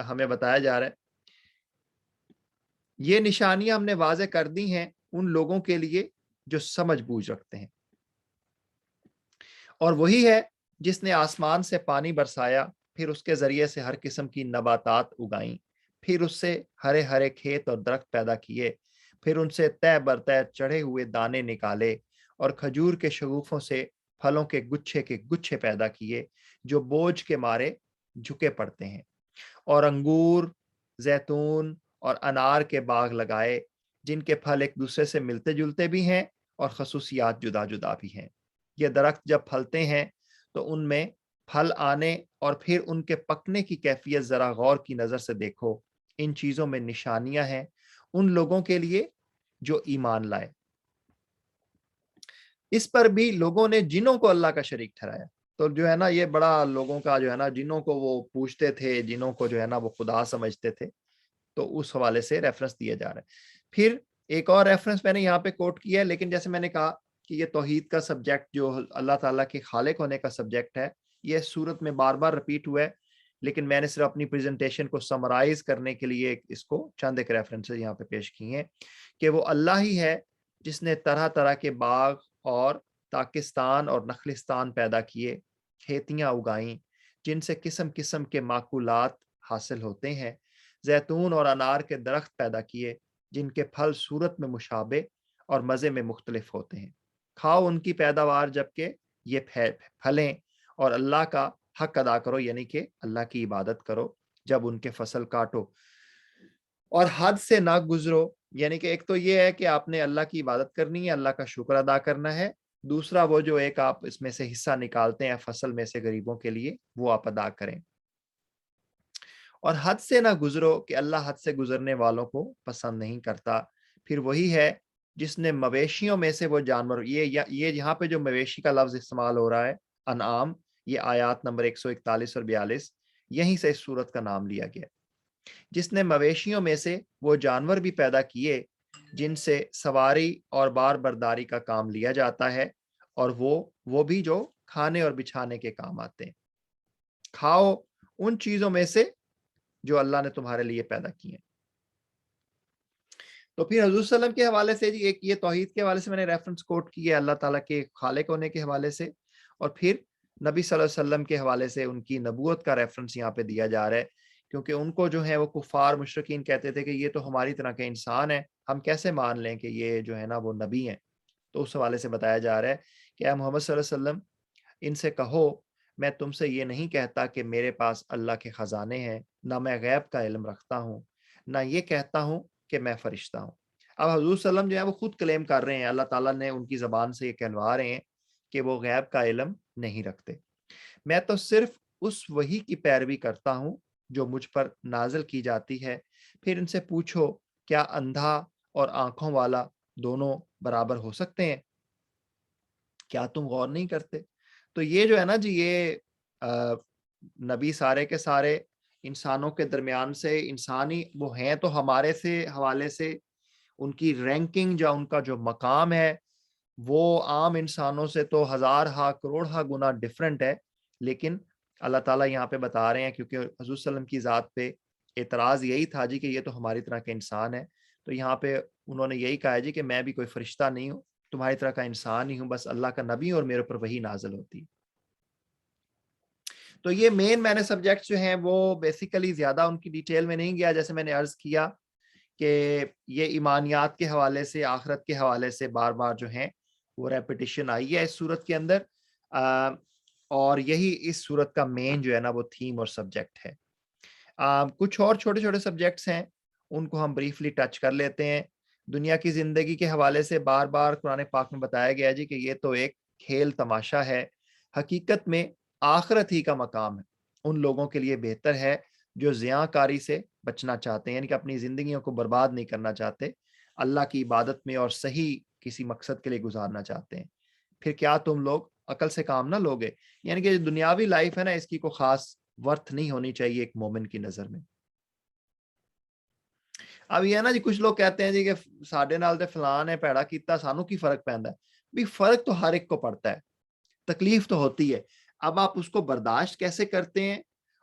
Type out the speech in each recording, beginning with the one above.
ہمیں بتایا جا رہا ہے یہ نشانیاں ہم نے واضح کر دی ہیں ان لوگوں کے لیے جو سمجھ بوجھ رکھتے ہیں، اور وہی ہے جس نے آسمان سے پانی برسایا، پھر اس کے ذریعے سے ہر قسم کی نباتات اگائیں، پھر اس سے ہرے ہرے کھیت اور درخت پیدا کیے، پھر ان سے تہ بر تہ چڑھے ہوئے دانے نکالے، اور کھجور کے شگوفوں سے پھلوں کے گچھے پیدا کیے جو بوجھ کے مارے جھکے پڑتے ہیں، اور انگور، زیتون اور انار کے باغ لگائے جن کے پھل ایک دوسرے سے ملتے جلتے بھی ہیں اور خصوصیات جدا جدا بھی ہیں۔ یہ درخت جب پھلتے ہیں تو ان میں پھل آنے اور پھر ان کے پکنے کی کیفیت ذرا غور کی نظر سے دیکھو، ان چیزوں میں نشانیاں ہیں ان لوگوں کے لیے جو ایمان لائے۔ اس پر بھی لوگوں نے جنوں کو اللہ کا شریک ٹھہرایا، تو جو ہے نا یہ بڑا لوگوں کا جو ہے نا جنوں کو وہ پوچھتے تھے، جنوں کو جو ہے نا وہ خدا سمجھتے تھے، تو اس حوالے سے ریفرنس دیا جا رہا ہے۔ پھر ایک اور ریفرنس میں نے یہاں پہ کوٹ کیا ہے، لیکن جیسے میں نے کہا کہ یہ توحید کا سبجیکٹ جو اللہ تعالیٰ کے خالق ہونے کا سبجیکٹ ہے، یہ صورت میں بار بار رپیٹ ہوا ہے، لیکن میں نے صرف اپنی پریزنٹیشن کو سمرائز کرنے کے لیے اس کو چند ایک ریفرنسز یہاں پہ پیش کی ہیں کہ وہ اللہ ہی ہے جس نے طرح طرح کے باغ اور تاکستان اور نخلستان پیدا کیے، کھیتیاں اگائیں جن سے قسم قسم کے معقولات حاصل ہوتے ہیں، زیتون اور انار کے درخت پیدا کیے جن کے پھل صورت میں مشابہ اور مزے میں مختلف ہوتے ہیں، کھاؤ ان کی پیداوار جبکہ یہ پھلیں، اور اللہ کا حق ادا کرو، یعنی کہ اللہ کی عبادت کرو جب ان کے فصل کاٹو، اور حد سے نہ گزرو، یعنی کہ ایک تو یہ ہے کہ آپ نے اللہ کی عبادت کرنی ہے، اللہ کا شکر ادا کرنا ہے، دوسرا وہ جو ایک آپ اس میں سے حصہ نکالتے ہیں فصل میں سے غریبوں کے لیے، وہ آپ ادا کریں، اور حد سے نہ گزرو کہ اللہ حد سے گزرنے والوں کو پسند نہیں کرتا۔ پھر وہی ہے جس نے مویشیوں میں سے وہ جانور، یہ یہاں پہ جو مویشی کا لفظ استعمال ہو رہا ہے انعام، یہ آیات نمبر 141 اور 42، یہیں سے اس سورت کا نام لیا گیا، جس نے مویشیوں میں سے وہ جانور بھی پیدا کیے جن سے سواری اور بار برداری کا کام لیا جاتا ہے، اور وہ بھی جو کھانے اور بچھانے کے کام آتے ہیں، کھاؤ ان چیزوں میں سے جو اللہ نے تمہارے لیے پیدا کی ہیں۔ تو پھر حضور صلی اللہ علیہ وسلم کے حوالے سے جی ایک یہ توحید کے حوالے سے میں نے ریفرنس کوٹ کی ہے اللہ تعالیٰ کے خالق ہونے کے حوالے سے، اور پھر نبی صلی اللہ علیہ وسلم کے حوالے سے ان کی نبوت کا ریفرنس یہاں پہ دیا جا رہا ہے، کیونکہ ان کو جو ہے وہ کفار مشرکین کہتے تھے کہ یہ تو ہماری طرح کے انسان ہیں، ہم کیسے مان لیں کہ یہ جو ہے نا وہ نبی ہیں۔ تو اس حوالے سے بتایا جا رہا ہے کہ اے محمد صلی اللہ علیہ وسلم ان سے کہو میں تم سے یہ نہیں کہتا کہ میرے پاس اللہ کے خزانے ہیں، نہ میں غیب کا علم رکھتا ہوں، نہ یہ کہتا ہوں کہ میں فرشتہ ہوں۔ اب حضور صلی اللہ علیہ وسلم جو ہے وہ خود کلیم کر رہے ہیں، اللہ تعالیٰ نے ان کی زبان سے یہ کہلوا رہے ہیں کہ وہ غیب کا علم نہیں رکھتے، میں تو صرف اس وحی کی پیروی کرتا ہوں جو مجھ پر نازل کی جاتی ہے۔ پھر ان سے پوچھو کیا اندھا اور آنکھوں والا دونوں برابر ہو سکتے ہیں؟ کیا تم غور نہیں کرتے؟ تو یہ جو ہے نا جی یہ نبی سارے کے سارے انسانوں کے درمیان سے انسانی وہ ہیں، تو ہمارے سے حوالے سے ان کی رینکنگ یا ان کا جو مقام ہے وہ عام انسانوں سے تو ہزار ہا کروڑ ہا گنا ڈفرینٹ ہے، لیکن اللہ تعالیٰ یہاں پہ بتا رہے ہیں کیونکہ حضور صلی اللہ علیہ وسلم کی ذات پہ اعتراض یہی تھا جی کہ یہ تو ہماری طرح کے انسان ہے، تو یہاں پہ انہوں نے یہی کہا جی کہ میں بھی کوئی فرشتہ نہیں ہوں، تمہاری طرح کا انسان ہی ہوں، بس اللہ کا نبی اور میرے اوپر وہی نازل ہوتی ہے۔ تو یہ مین میں نے سبجیکٹس جو ہیں وہ بیسیکلی زیادہ ان کی ڈیٹیل میں نہیں گیا، جیسے میں نے عرض کیا کہ یہ ایمانیات کے حوالے سے، آخرت کے حوالے سے بار بار جو ہیں وہ ریپیٹیشن آئی ہے اس صورت کے اندر، اور یہی اس صورت کا مین جو ہے نا وہ تھیم اور سبجیکٹ ہے۔ کچھ اور چھوٹے چھوٹے سبجیکٹس ہیں ان کو ہم بریفلی ٹچ کر لیتے ہیں۔ دنیا کی زندگی کے حوالے سے بار بار قرآن پاک میں بتایا گیا جی کہ یہ تو ایک کھیل تماشا ہے، حقیقت میں آخرت ہی کا مقام ہے ان لوگوں کے لیے بہتر ہے جو زیاں کاری سے بچنا چاہتے ہیں، یعنی کہ اپنی زندگیوں کو برباد نہیں کرنا چاہتے، اللہ کی عبادت میں اور صحیح کسی مقصد کے لیے گزارنا چاہتے ہیں۔ پھر کیا تم لوگ عقل سے کام نہ لوگے؟ یعنی کہ دنیاوی لائف ہے نا، اس کی کوئی خاص ورتھ نہیں ہونی چاہیے ایک مومن کی نظر میں۔ اب یہ ہے نا جی کچھ لوگ کہتے ہیں جی کہ ساڈے نال تے فلاں نے پیڑا کیتا، سانو کی فرق پیندا ہے؟ بھی فرق تو ہر ایک کو پڑتا ہے، تکلیف تو ہوتی ہے، اب آپ اس کو برداشت کیسے کرتے ہیں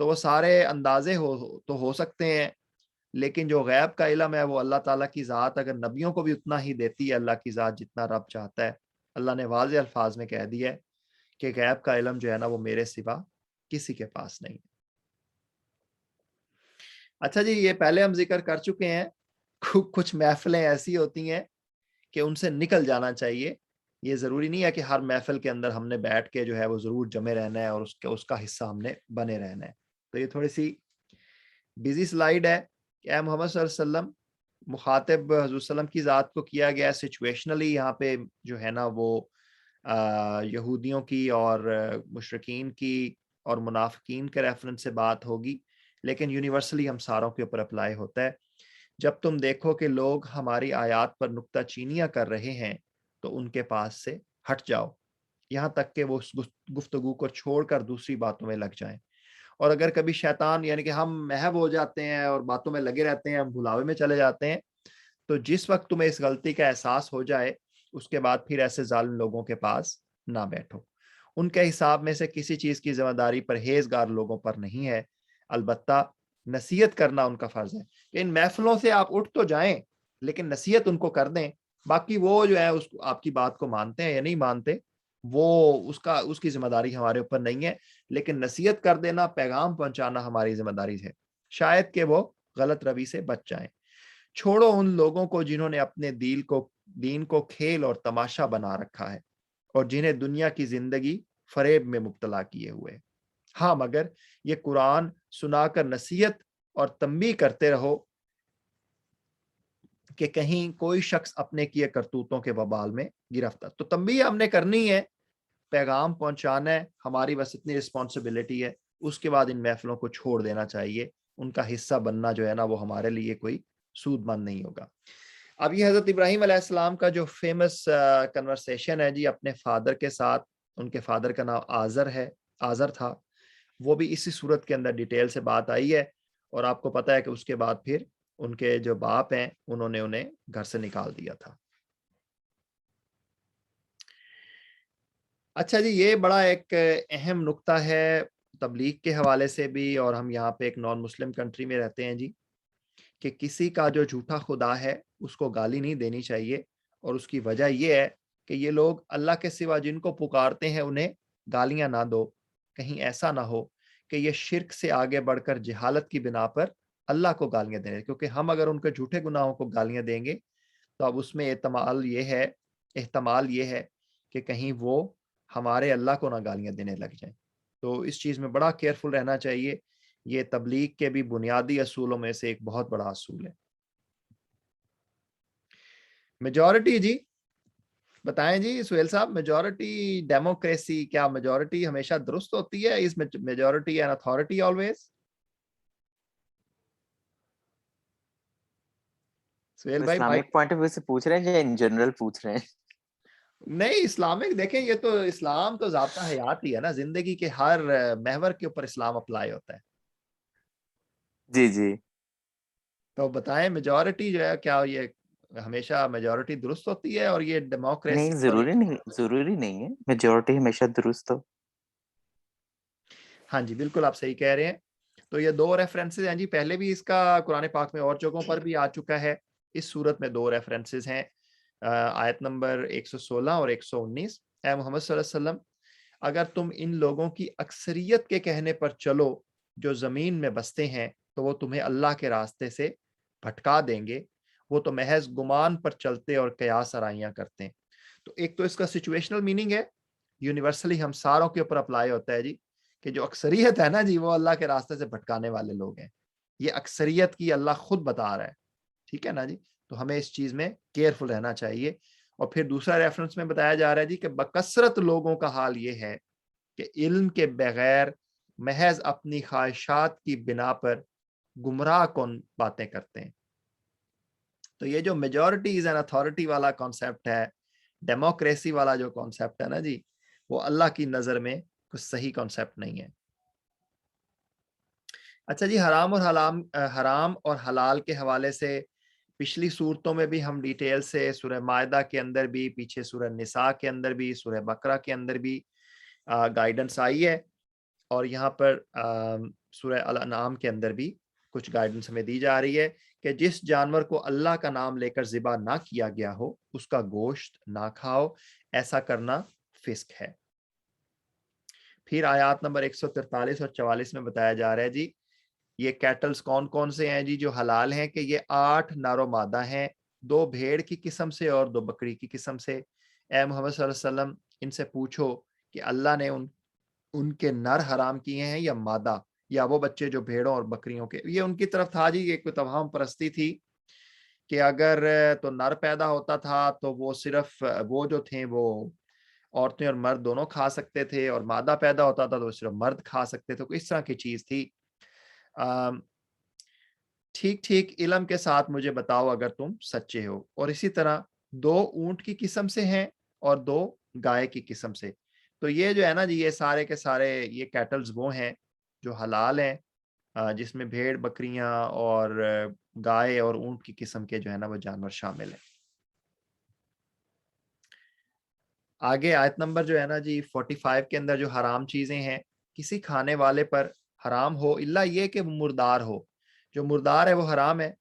تو وہ سارے اندازے ہو سکتے ہیں، لیکن جو غیب کا علم ہے وہ اللہ تعالیٰ کی ذات اگر نبیوں کو بھی اتنا ہی دیتی ہے اللہ کی ذات جتنا رب چاہتا ہے، اللہ نے واضح الفاظ میں کہہ دیا ہے کہ غیب کا علم جو ہے نا وہ میرے سوا کسی کے پاس نہیں ہے۔ اچھا جی، یہ پہلے ہم ذکر کر چکے ہیں، کچھ محفلیں ایسی ہوتی ہیں کہ ان سے نکل جانا چاہیے۔ یہ ضروری نہیں ہے کہ ہر محفل کے اندر ہم نے بیٹھ کے جو ہے وہ ضرور جمے رہنا ہے اور اس کا حصہ ہم نے بنے رہنا ہے۔ تو یہ تھوڑی سی بزی سلائیڈ ہے کہ اے محمد صلی اللہ علیہ وسلم، مخاطب حضور صلی اللہ علیہ وسلم کی ذات کو کیا گیا سچویشنلی، یہاں پہ جو ہے نا وہ یہودیوں کی اور مشرکین کی اور منافقین کے ریفرنس سے بات ہوگی، لیکن یونیورسلی ہم ساروں کے اوپر اپلائی ہوتا ہے۔ جب تم دیکھو کہ لوگ ہماری آیات پر نکتہ چینیاں کر رہے ہیں تو ان کے پاس سے ہٹ جاؤ، یہاں تک کہ وہ اس گفتگو کو چھوڑ کر دوسری باتوں میں لگ جائیں۔ اور اگر کبھی شیطان یعنی کہ ہم محو ہو جاتے ہیں اور باتوں میں لگے رہتے ہیں، ہم بھلاوے میں چلے جاتے ہیں، تو جس وقت تمہیں اس غلطی کا احساس ہو جائے اس کے بعد پھر ایسے ظالم لوگوں کے پاس نہ بیٹھو۔ ان کے حساب میں سے کسی چیز کی ذمہ داری پرہیزگار لوگوں پر نہیں ہے، البتہ نصیحت کرنا ان کا فرض ہے۔ کہ ان محفلوں سے آپ اٹھ تو جائیں لیکن نصیحت ان کو کر دیں، باقی وہ جو ہے آپ کی بات کو مانتے ہیں یا نہیں مانتے وہ اس کی ذمہ داری ہمارے اوپر نہیں ہے، لیکن نصیحت کر دینا، پیغام پہنچانا ہماری ذمہ داری ہے، شاید کہ وہ غلط روی سے بچ جائیں۔ چھوڑو ان لوگوں کو جنہوں نے اپنے دین کو کھیل اور تماشا بنا رکھا ہے اور جنہیں دنیا کی زندگی فریب میں مبتلا کیے ہوئے۔ ہاں، مگر یہ قرآن سنا کر نصیحت اور تنبیہ کرتے رہو کہ کہیں کوئی شخص اپنے کیے کرتوتوں کے وبال میں گرفتار۔ تو تنبیہ ہم نے کرنی ہے، پیغام پہنچانا ہے، ہماری بس اتنی رسپانسبلٹی ہے۔ اس کے بعد ان محفلوں کو چھوڑ دینا چاہیے، ان کا حصہ بننا جو ہے نا وہ ہمارے لیے کوئی سود مند نہیں ہوگا۔ اب یہ حضرت ابراہیم علیہ السلام کا جو فیمس کنورسیشن ہے جی اپنے فادر کے ساتھ، ان کے فادر کا نام آزر تھا، وہ بھی اسی صورت کے اندر ڈیٹیل سے بات آئی ہے، اور آپ کو پتا ہے کہ اس کے بعد پھر ان کے جو باپ ہیں انہوں نے انہیں گھر سے نکال دیا تھا۔ اچھا جی، یہ بڑا ایک اہم نقطہ ہے تبلیغ کے حوالے سے بھی، اور ہم یہاں پہ ایک نان مسلم کنٹری میں رہتے ہیں جی، کہ کسی کا جو جھوٹا خدا ہے اس کو گالی نہیں دینی چاہیے، اور اس کی وجہ یہ ہے کہ یہ لوگ اللہ کے سوا جن کو پکارتے ہیں انہیں گالیاں نہ دو، کہیں ایسا نہ ہو کہ یہ شرک سے آگے بڑھ کر جہالت کی بنا پر اللہ کو گالیاں دیں، کیونکہ ہم اگر ان کے جھوٹے گناہوں کو گالیاں دیں گے تو اب اس میں احتمال یہ ہے کہ کہیں وہ ہمارے اللہ کو نہ گالیاں دینے لگ جائیں۔ تو اس چیز میں بڑا کیئرفل رہنا چاہیے، یہ تبلیغ کے بھی بنیادی اصولوں میں سے ایک بہت بڑا اصول ہے۔ میجورٹی جی، بتائیں جی سہیل صاحب، میجورٹی ڈیموکریسی، کیا میجورٹی ہمیشہ درست ہوتی ہے؟ اس majority and authority always? Suhail بھائی اسلامک پوائنٹ آف ویو سے پوچھ رہے ہیں یا ان جنرل پوچھ رہے ہیں؟ نہیں، اسلامک دیکھیں، یہ تو اسلام تو ضابطہ حیات ہی ہے نا، زندگی کے ہر محور کے اوپر اسلام اپلائی ہوتا ہے۔ جی جی، تو بتائیں میجورٹی جو ہے کیا یہ ہمیشہ میجورٹی درست ہوتی ہے؟ اور یہ ڈیموکریسی نہیں، اور ضروری نہیں ہے میجورٹی ہمیشہ درست ہو۔ ہاں جی، بالکل آپ صحیح کہہ رہے ہیں۔ تو یہ دو ریفرنسز ہیں جی، پہلے بھی اس کا قرآن پاک میں اور جگہوں پر بھی آ چکا ہے، اس صورت میں دو ریفرنسز ہیں، آیت نمبر 116 اور 119۔ اے محمد صلی اللہ علیہ وسلم، اگر تم ان لوگوں کی اکثریت کے کہنے پر چلو جو زمین میں بستے ہیں تو وہ تمہیں اللہ کے راستے سے بھٹکا دیں گے، وہ تو محض گمان پر چلتے اور قیاس آرائیاں کرتے ہیں۔ تو ایک تو اس کا سچویشنل میننگ ہے، یونیورسلی ہم ساروں کے اوپر اپلائی ہوتا ہے جی، کہ جو اکثریت ہے نا جی وہ اللہ کے راستے سے بھٹکانے والے لوگ ہیں، یہ اکثریت کی اللہ خود بتا رہا ہے، ٹھیک ہے نا جی۔ تو ہمیں اس چیز میں کیئرفل رہنا چاہیے۔ اور پھر دوسرا ریفرنس میں بتایا جا رہا ہے جی کہ بکثرت لوگوں کا حال یہ ہے کہ علم کے بغیر محض اپنی خواہشات کی بنا پر گمراہ کن باتیں کرتے ہیں۔ تو یہ جو میجورٹیز اینڈ اتھارٹی والا کانسیپٹ ہے، ڈیموکریسی والا جو کانسیپٹ ہے نا جی، وہ اللہ کی نظر میں کچھ صحیح کانسیپٹ نہیں ہے۔ اچھا جی، حرام اور حلال کے حوالے سے پچھلی صورتوں میں بھی ہم ڈیٹیل سے سورہ مائدہ کے اندر بھی، پیچھے سورہ نساء کے اندر بھی، سورہ بقرہ کے اندر بھی گائیڈنس آئی ہے، اور یہاں پر سورہ الانعام کے اندر بھی کچھ گائیڈنس ہمیں دی جا رہی ہے کہ جس جانور کو اللہ کا نام لے کر ذبح نہ کیا گیا ہو اس کا گوشت نہ کھاؤ، ایسا کرنا فسق ہے۔ پھر آیات نمبر 143 اور 44 میں بتایا جا رہا ہے جی یہ کیٹلز کون کون سے ہیں جی جو حلال ہیں، کہ یہ 8 نر و مادہ ہیں، 2 بھیڑ کی قسم سے اور 2 بکری کی قسم سے۔ اے محمد صلی اللہ علیہ وسلم ان سے پوچھو کہ اللہ نے ان کے نر حرام کیے ہیں یا مادہ، یا وہ بچے جو بھیڑوں اور بکریوں کے، یہ ان کی طرف تھا جی، یہ کوئی توہم پرستی تھی کہ اگر تو نر پیدا ہوتا تھا تو وہ صرف وہ جو تھے وہ عورتیں اور مرد دونوں کھا سکتے تھے، اور مادہ پیدا ہوتا تھا تو وہ صرف مرد کھا سکتے تھے، اس طرح کی چیز تھی۔ ٹھیک ٹھیک علم کے ساتھ مجھے بتاؤ اگر تم سچے ہو۔ اور اسی طرح 2 اونٹ کی قسم سے ہیں اور 2 گائے کی قسم سے۔ تو یہ جو ہے نا جی یہ سارے کے سارے یہ کیٹلز وہ ہیں جو حلال ہیں، جس میں بھیڑ بکریاں اور گائے اور اونٹ کی قسم کے جو ہے نا وہ جانور شامل ہیں۔ آگے آیت نمبر جو ہے نا جی 45 کے اندر جو حرام چیزیں ہیں، کسی کھانے والے پر حرام ہو الا یہ کہ وہ مردار ہو، جو مردار ہے وہ حرام ہے،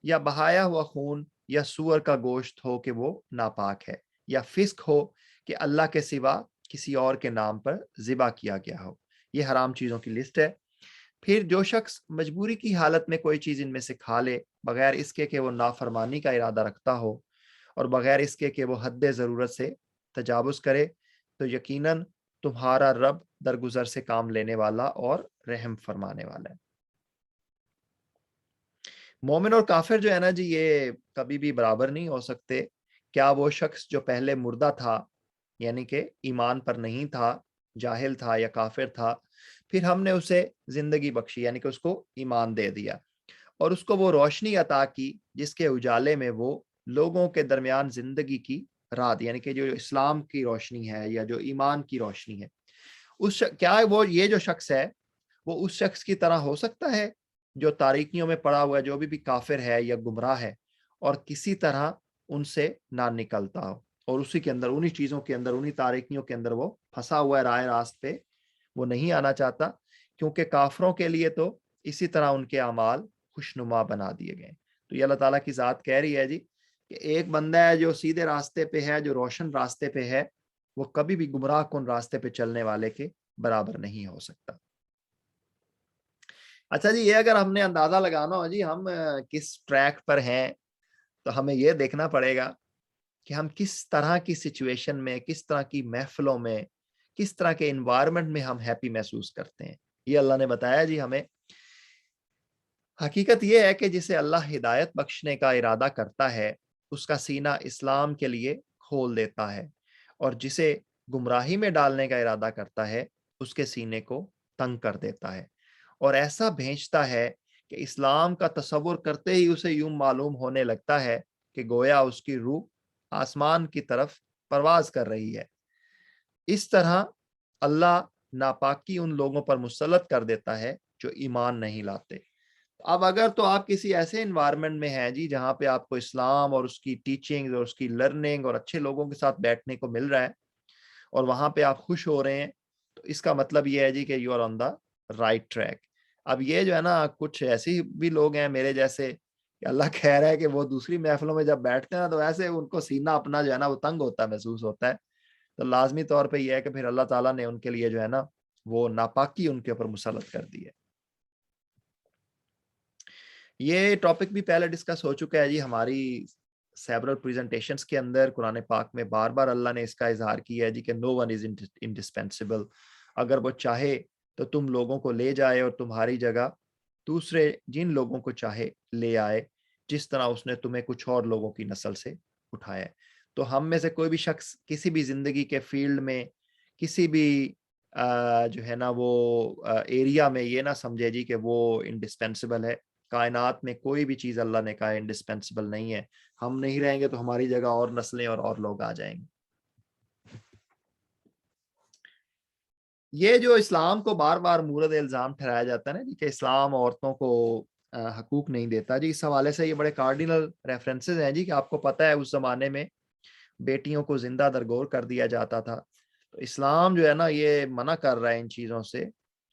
یا بہایا ہوا خون یا سور کا گوشت ہو کہ وہ ناپاک ہے، یا فسق ہو کہ اللہ کے سوا کسی اور کے نام پر ذبح کیا گیا ہو۔ یہ حرام چیزوں کی لسٹ ہے۔ پھر جو شخص مجبوری کی حالت میں کوئی چیز ان میں سے کھا لے بغیر اس کے کہ وہ نافرمانی کا ارادہ رکھتا ہو اور بغیر اس کے کہ وہ حد ضرورت سے تجاوز کرے، تو یقیناً تمہارا رب درگزر سے کام لینے والا اور رحم فرمانے والا ہے۔ مومن اور کافر جو ہے نا جی یہ کبھی بھی برابر نہیں ہو سکتے۔ کیا وہ شخص جو پہلے مردہ تھا، یعنی کہ ایمان پر نہیں تھا، جاہل تھا یا کافر تھا، پھر ہم نے اسے زندگی بخشی، یعنی کہ اس کو ایمان دے دیا اور اس کو وہ روشنی عطا کی جس کے اجالے میں وہ لوگوں کے درمیان زندگی کی رات، یعنی کہ جو اسلام کی روشنی ہے یا جو ایمان کی روشنی ہے، کیا وہ یہ جو شخص ہے وہ اس شخص کی طرح ہو سکتا ہے جو تاریکیوں میں پڑا ہوا ہے، جو بھی کافر ہے یا گمراہ ہے اور کسی طرح ان سے نہ نکلتا ہو، اور اسی کے اندر انہی چیزوں کے اندر انہی تاریکیوں کے اندر وہ پھنسا ہوا ہے، راہ راست پہ وہ نہیں آنا چاہتا، کیونکہ کافروں کے لیے تو اسی طرح ان کے اعمال خوشنما بنا دیے گئے۔ تو یہ اللہ تعالیٰ کی ذات کہہ رہی ہے جی کہ ایک بندہ ہے جو سیدھے راستے پہ ہے، جو روشن راستے پہ ہے، وہ کبھی بھی گمراہ کن راستے پہ چلنے والے کے برابر نہیں ہو سکتا۔ اچھا جی، یہ اگر ہم نے اندازہ لگانا ہو جی ہم کس ٹریک پر ہیں، تو ہمیں یہ دیکھنا پڑے گا کہ ہم کس طرح کی سچویشن میں، کس طرح کی محفلوں میں، کس طرح کے انوائرمنٹ میں ہم ہیپی محسوس کرتے ہیں۔ یہ اللہ نے بتایا جی ہمیں۔ حقیقت یہ ہے کہ جسے اللہ ہدایت بخشنے کا ارادہ کرتا ہے اس کا سینہ اسلام کے لیے کھول دیتا ہے، اور جسے گمراہی میں ڈالنے کا ارادہ کرتا ہے اس کے سینے کو تنگ کر دیتا ہے، اور ایسا بھیجتا ہے کہ اسلام کا تصور کرتے ہی اسے یوں معلوم ہونے لگتا ہے کہ گویا اس کی روح آسمان کی طرف پرواز کر رہی ہے۔ اس طرح اللہ ناپاکی ان لوگوں پر مسلط کر دیتا ہے جو ایمان نہیں لاتے۔ اب اگر تو آپ کسی ایسے انوائرمنٹ میں ہیں جی جہاں پہ آپ کو اسلام اور اس کی ٹیچنگ اور اس کی لرننگ اور اچھے لوگوں کے ساتھ بیٹھنے کو مل رہا ہے اور وہاں پہ آپ خوش ہو رہے ہیں، تو اس کا مطلب یہ ہے جی کہ you are on the right track. اب یہ جو ہے نا کچھ ایسے بھی لوگ ہیں میرے جیسے کہ اللہ کہہ رہا ہے کہ وہ دوسری محفلوں میں جب بیٹھتے ہیں نا تو ایسے ان کو سینہ اپنا جو ہے نا وہ تنگ ہوتا ہے، محسوس ہوتا ہے۔ تو لازمی طور پہ یہ ہے کہ پھر اللہ تعالیٰ نے ان کے لیے جو ہے نا وہ ناپاکی ان کے اوپر مسلط کر دی ہے۔ یہ ٹاپک بھی پہلے ڈسکس ہو چکا ہے جی ہماری سیورل پریزنٹیشنز کے اندر۔ قرآن پاک میں بار بار اللہ نے اس کا اظہار کیا ہے جی کہ نو ون از انڈسپینسیبل، اگر وہ چاہے تو تم لوگوں کو لے جائے اور تمہاری جگہ دوسرے جن لوگوں کو چاہے لے آئے، جس طرح اس نے تمہیں کچھ اور لوگوں کی نسل سے اٹھایا ہے۔ تو ہم میں سے کوئی بھی شخص کسی بھی زندگی کے فیلڈ میں، کسی بھی جو ہے نا وہ ایریا میں یہ نہ سمجھے جی کہ وہ انڈسپینسیبل ہے۔ کائنات میں کوئی بھی چیز اللہ نے کہا انڈسپینسیبل نہیں ہے۔ ہم نہیں رہیں گے تو ہماری جگہ اور نسلیں اور لوگ آ جائیں گے۔ یہ جو اسلام کو بار بار مورد الزام ٹھہرایا جاتا ہے نا جی کہ اسلام عورتوں کو حقوق نہیں دیتا، جی اس حوالے سے یہ بڑے کارڈینل ریفرنسز ہیں جی کہ آپ کو پتہ ہے اس زمانے میں بیٹیوں کو زندہ درگور کر دیا جاتا تھا۔ تو اسلام جو ہے نا یہ منع کر رہا ہے ان چیزوں سے،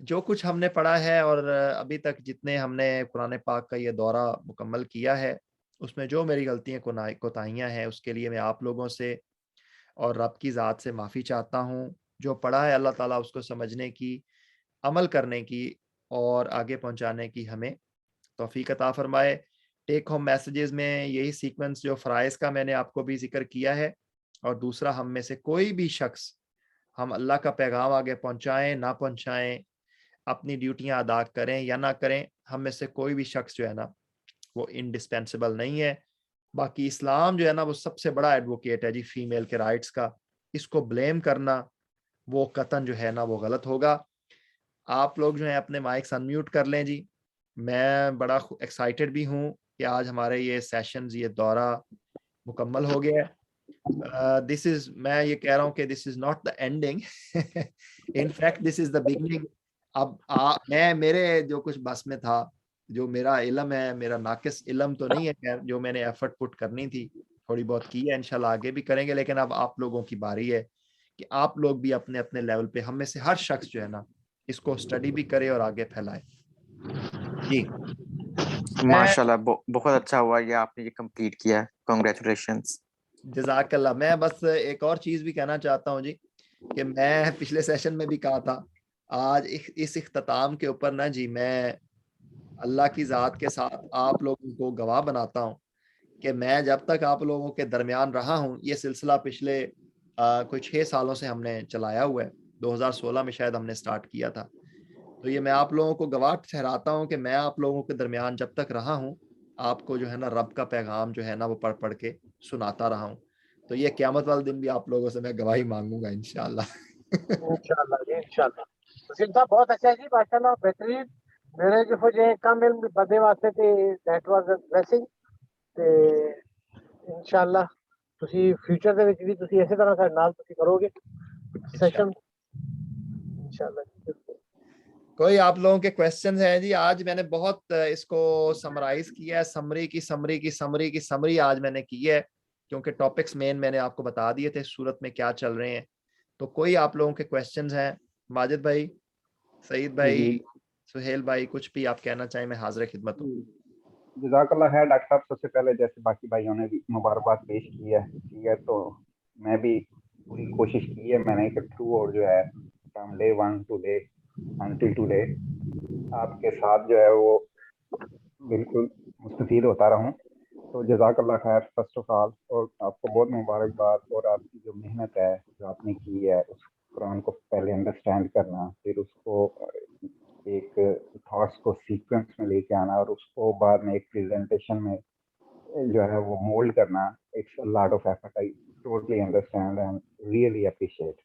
جو کچھ ہم نے پڑھا ہے اور ابھی تک جتنے ہم نے قرآن پاک کا یہ دورہ مکمل کیا ہے، اس میں جو میری غلطیاں کوتاہیاں ہیں، اس کے لیے میں آپ لوگوں سے اور رب کی ذات سے معافی چاہتا ہوں۔ جو پڑھا ہے اللہ تعالیٰ اس کو سمجھنے کی، عمل کرنے کی اور آگے پہنچانے کی ہمیں توفیق عطا فرمائے۔ ٹیک ہوم میسیجز میں یہی سیکوینس جو فرائض کا میں نے آپ کو بھی ذکر کیا ہے، اور دوسرا ہم میں سے کوئی بھی شخص ہم اللہ کا پیغام آگے پہنچائیں نہ پہنچائیں، اپنی ڈیوٹیاں ادا کریں یا نہ کریں، ہم میں سے کوئی بھی شخص جو ہے نا وہ انڈسپینسیبل نہیں ہے۔ باقی اسلام جو ہے نا وہ سب سے بڑا ایڈوکیٹ ہے جی فیمیل کے رائٹس کا، اس کو بلیم کرنا وہ قطعاً جو ہے نا وہ غلط ہوگا۔ آپ لوگ جو ہیں اپنے مائکس انمیوٹ کر لیں جی۔ میں بڑا ایکسائٹیڈ بھی ہوں کہ آج ہمارے یہ سیشنز، یہ دورہ مکمل ہو گیا ہے۔ دس از، میں یہ کہہ رہا ہوں کہ this is not the ending, in fact this is the beginning. اب میں میرے جو کچھ بس میں تھا، جو میرا علم ہے، میرا ناقص علم تو نہیں ہے، خیر جو میں نے ایفرٹ پٹ کرنی تھی تھوڑی بہت کی ہے، انشاءاللہ آگے بھی کریں گے، لیکن اب آپ لوگوں کی باری ہے کہ آپ لوگ بھی اپنے اپنے لیول پہ، ہم میں سے ہر شخص جو ہے نا اس کو اسٹڈی بھی کرے اور آگے پھیلائے۔ جی ماشاءاللہ بہت اچھا ہوا یہ آپ نے یہ کمپلیٹ کیا ہے، کنگریچولیشنز۔ جزاک اللہ۔ میں بس ایک اور چیز بھی کہنا چاہتا ہوں جی، کہ میں پچھلے سیشن میں بھی کہا تھا، آج اس اختتام کے اوپر نا جی میں اللہ کی ذات کے ساتھ آپ لوگوں کو گواہ بناتا ہوں کہ میں جب تک آپ لوگوں کے درمیان رہا ہوں، یہ سلسلہ پچھلے کوئی 6 سالوں سے ہم نے چلایا ہوا ہے، 2016 میں شاید ہم نے سٹارٹ کیا تھا، تو یہ میں آپ لوگوں کو گواہ ٹھہراتا ہوں کہ میں آپ لوگوں کے درمیان جب تک رہا ہوں، آپ کو جو ہے نا رب کا پیغام جو ہے نا وہ پڑھ کے سناتا رہا ہوں۔ تو یہ قیامت والے دن بھی آپ لوگوں سے میں گواہی مانگوں گا انشاءاللہ۔ انشاءاللہ جی انشاءاللہ۔ وسیم صاحب بہت اچھا ہے جی، ماشاءاللہ بہترین۔ میرے جو جو کم علم بندے واسطے تے دیٹ واز اے بلیسنگ تے انشاءاللہ ਤੁਸੀਂ ਫਿਊਚਰ ਦੇ ਵਿੱਚ ਵੀ ਤੁਸੀਂ ਇਸੇ ਤਰ੍ਹਾਂ ਸਾਡੇ ਨਾਲ ਤੁਸੀਂ ਕਰੋਗੇ ਸੈਸ਼ਨ انشاءاللہ جی۔ کوئی آپ لوگوں کے کویسچنز ہیں جی؟ آج میں نے بہت اس کو سمرائز کیا ہے، سمری آج میں نے کی ہے، کیونکہ ٹاپکس مین میں نے آپ کو بتا دیے تھے سورت میں کیا چل رہے ہیں۔ تو کوئی آپ لوگوں کے کویسچنز ہیں؟ ماجد بھائی، سعید بھائی، سہیل بھائی، کچھ بھی آپ کہنا چاہیں، میں حاضر خدمت ہوں۔ جزاک اللہ خیر ڈاکٹر صاحب، سب سے پہلے جیسے باقی بھائیوں نے بھی مبارکباد پیش کی ہے، ٹھیک ہے، تو میں بھی پوری کوشش کی ہے میں نے کہ تھرو اور جو ہے from day 1 to day until today آپ کے ساتھ جو ہے وہ بالکل مستفید ہوتا رہوں۔ تو جزاک اللہ خیر فرسٹ آف آل، اور آپ کو بہت مبارکباد، اور آپ کی جو محنت ہے جو آپ نے کی ہے اس قرآن کو پہلے انڈرسٹینڈ کرنا، پھر اس کو ایک تھاٹس کو سیکوینس میں لے کے آنا، اور اس کو بعد میں ایک پریزنٹیشن میں جو ہے وہ مولڈ کرنا، it's a lot of effort, I totally understand and really appreciate.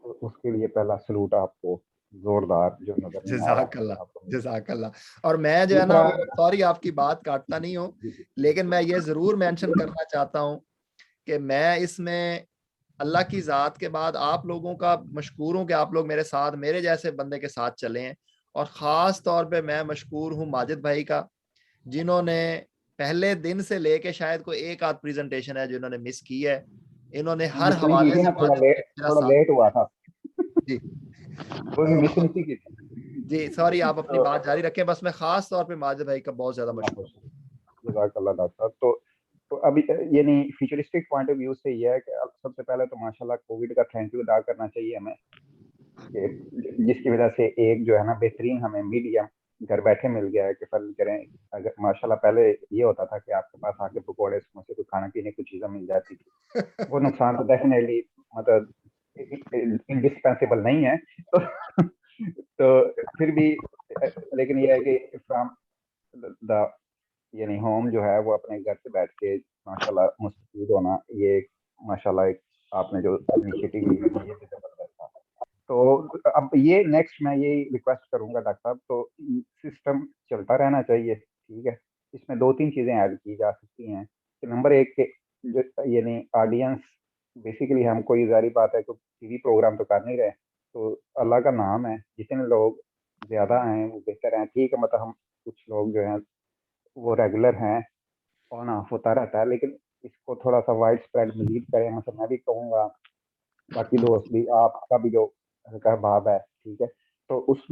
اس کے لیے پہلا سلوٹ آپ کو زوردار، جو نظر نہیں آ جزاک اللہ، رہا آپ کو۔ جزاک اللہ۔ اور میں جو ہے نا دوسرا سوری آپ کی بات کاٹتا نہیں ہوں، لیکن میں یہ ضرور مینشن کرنا چاہتا ہوں کہ میں اس میں اللہ کی ذات کے بعد آپ لوگوں کا مشکور ہوں کہ آپ لوگ میرے ساتھ، میرے جیسے بندے کے ساتھ چلے ہیں، اور خاص طور پہ میں مشکور ہوں ماجد بھائی کا، جنہوں نے پہلے دن سے لے کے شاید کوئی ایک آدھ پریزنٹیشن ہے جنہوں نے مس کی ہے، انہوں نے ہر مسنگ کی حوالے تھی سے نا، ماجد بھائی میرا تھوڑا ساتھ لیٹ ہوا تھا، جی کوئی مسنگ کی تھی۔ جی سوری، آپ اپنی تو بات جاری رکھیں، بس میں خاص طور پہ ماجد بھائی کا بہت زیادہ اللہ مشکور ہوں۔ خوش، جزاک اللہ ڈاکٹر صاحب۔ تو ابھی یعنی فیوچرسٹک پوائنٹ آف ویو سے یہ ہے کہ اب سب سے پہلے تو ماشاءاللہ کووڈ کا تھینک یو ادا کرنا چاہیے ہمیں، کہ جس کی وجہ سے ایک جو ہے نا بہترین ہمیں میڈیم گھر بیٹھے مل گیا ہے کہ فرض کریں اگر ماشاءاللہ پہلے یہ ہوتا تھا کہ آپ کے پاس آ کے پکوڑے سموسے کو کھانا پینے کی چیزیں مل جاتی تھی، وہ نقصان تو ڈیفینیٹلی مطلب انڈسپینسیبل نہیں ہے، تو پھر بھی لیکن یہ ہے کہ فرام دا یعنی ہوم جو ہے وہ اپنے گھر سے بیٹھ کے ماشاءاللہ مستفید ہونا، یہ ماشاءاللہ ایک آپ نے جو انیشیٹو لی ہے یہ بھی زبردست تھا۔ تو اب یہ نیکسٹ میں یہی ریکویسٹ کروں گا ڈاکٹر صاحب، تو سسٹم چلتا رہنا چاہیے، ٹھیک ہے، اس میں 2-3 چیزیں ایڈ کی جا سکتی ہیں کہ نمبر ایک کہ یعنی آڈینس بیسیکلی ہم کوئی ظاہری بات ہے کہ ٹی وی پروگرام تو کر نہیں رہے، تو اللہ کا نام ہے، جتنے لوگ زیادہ ہیں وہ بہتر ہیں، ٹھیک ہے، مطلب ہم کچھ لوگ جو ہیں وہ ریگولر ہیں، آن آف ہوتا رہتا ہے، لیکن اس کو تھوڑا سا وائڈ اسپریڈ مزید کریں، مثلا میں بھی کہوں گا، باقی دوست بھی، آپ کا بھی جو ہلکا بھاب ہے، ٹھیک ہے، تو اس